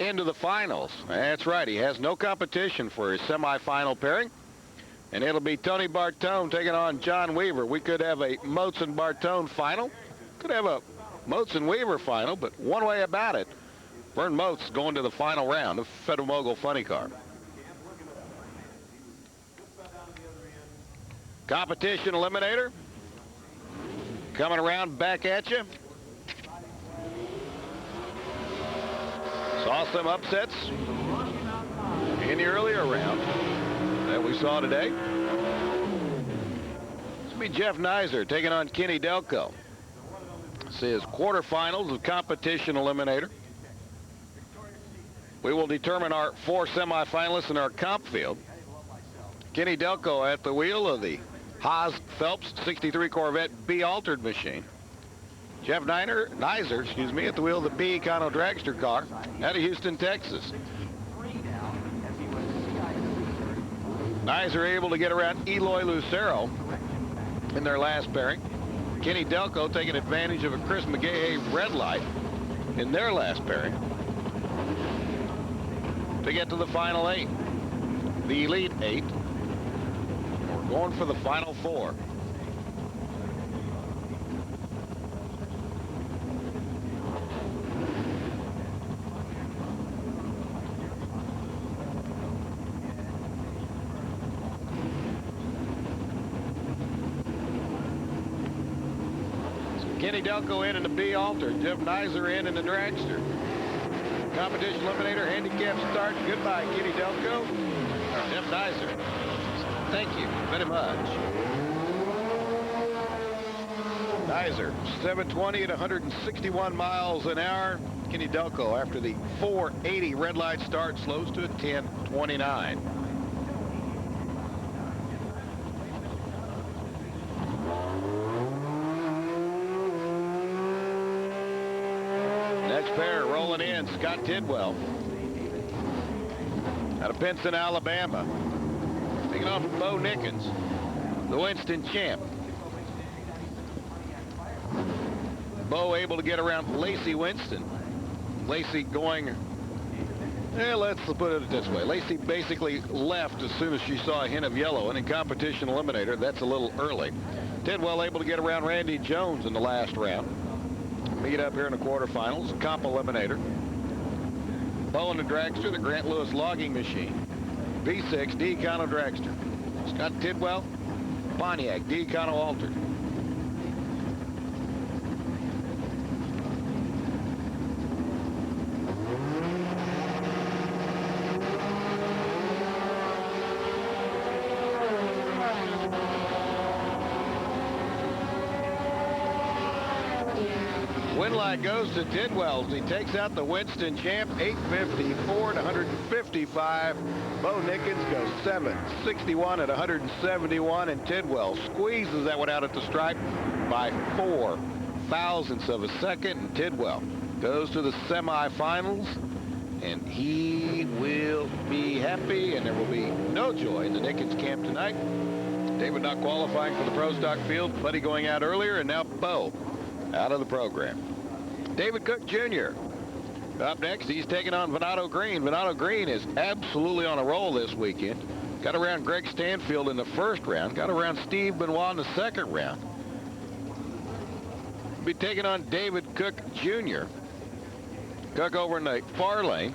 into the finals. That's right. He has no competition for his semifinal pairing. And it'll be Tony Bartone taking on John Weaver. We could have a Moats and Bartone final. Could have a Moats and Weaver final, but one way about it, Vern Moats going to the final round of Federal Mogul Funny Car. Competition Eliminator. Coming around back at you. Saw some upsets in the earlier round that we saw today. This will be Jeff Nizer taking on Kenny Delco. This is quarterfinals of Competition Eliminator. We will determine our 4 semifinalists in our comp field. Kenny Delco at the wheel of the Haas Phelps 63 Corvette B altered machine. Jeff Nizer, at the wheel of the B Econo dragster car out of Houston, Texas. Nizer able to get around Eloy Lucero in their last pairing. Kenny Delco taking advantage of a Chris McGahey red light in their last pairing to get to the final 8, the Elite 8. We're going for the final 4. Kenny Delco in the B alter. Jeff Nizer in the dragster. Competition Eliminator handicap start. Goodbye, Kenny Delco. Jeff Nizer. Thank you very much. Nizer, 720 at 161 miles an hour. Kenny Delco, after the 480 red light start, slows to a 1029. Next pair rolling in, Scott Tidwell out of Pinson, Alabama. Taking on Bo Nickens, the Winston champ. Bo able to get around Lacey Winston. Lacey going, let's put it this way. Lacey basically left as soon as she saw a hint of yellow, and in Competition Eliminator, that's a little early. Tidwell able to get around Randy Jones in the last round. Meet up here in the quarterfinals, Comp Eliminator. Bo in the dragster, the Grant Lewis logging machine. V6 D Econo dragster. Scott Tidwell, Pontiac D Econo altered. Win light goes to Tidwell. He takes out the Winston champ, 854 to 155. Bo Nickens goes 761 at 171, and Tidwell squeezes that one out at the stripe by 4 thousandths of a second. And Tidwell goes to the semifinals, and he will be happy, and there will be no joy in the Nickens camp tonight. David not qualifying for the Pro Stock field, Buddy going out earlier, and now Bo out of the program. David Cook Jr. up next. He's taking on Venado Green. Venado Green is absolutely on a roll this weekend. Got around Greg Stanfield in the first round. Got around Steve Benoit in the second round. Be taking on David Cook Jr. Cook over in the far lane.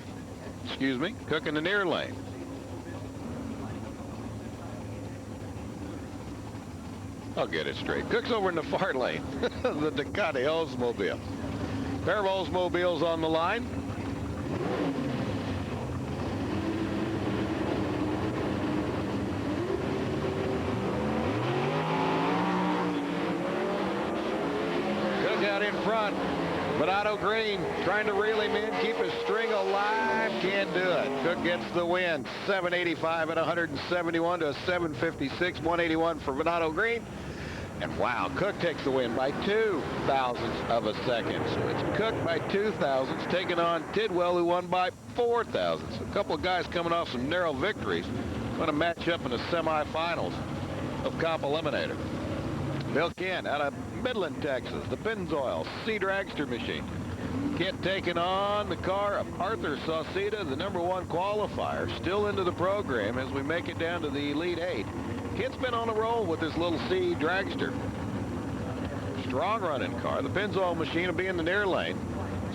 Excuse me. Cook in the near lane. I'll get it straight. Cook's over in the far lane. The Ducati Oldsmobile. Pair of Oldsmobiles on the line. Cook out in front. Venado Green trying to reel him in, keep his string alive. Can't do it. Cook gets the win. 785 at 171 to a 756. 181 for Venado Green. And wow, Cook takes the win by 2 thousandths of a second. So it's Cook by 2 thousandths taking on Tidwell, who won by 4 thousandths. A couple of guys coming off some narrow victories going to match up in the semifinals of Comp Eliminator. Bill Kent out of Midland, Texas, the Pennzoil C dragster machine. Kent taking on the car of Arthur Sauceda, the #1 qualifier, still into the program as we make it down to the Elite 8. Kent's been on a roll with this little C dragster. Strong running car. The Pennzoil machine will be in the near lane.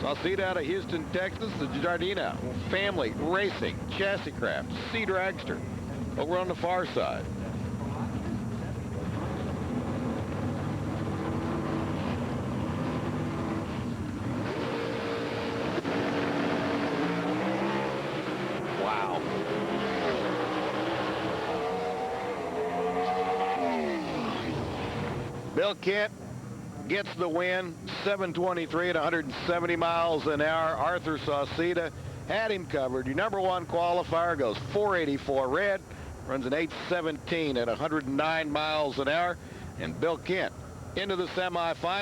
Sauceda out of Houston, Texas, the Giardina Family Racing Chassis Craft C dragster over on the far side. Wow. Bill Kent gets the win, 723 at 170 miles an hour. Arthur Sauceda had him covered. Your #1 qualifier goes 484 red, runs an 817 at 109 miles an hour. And Bill Kent into the semifinals.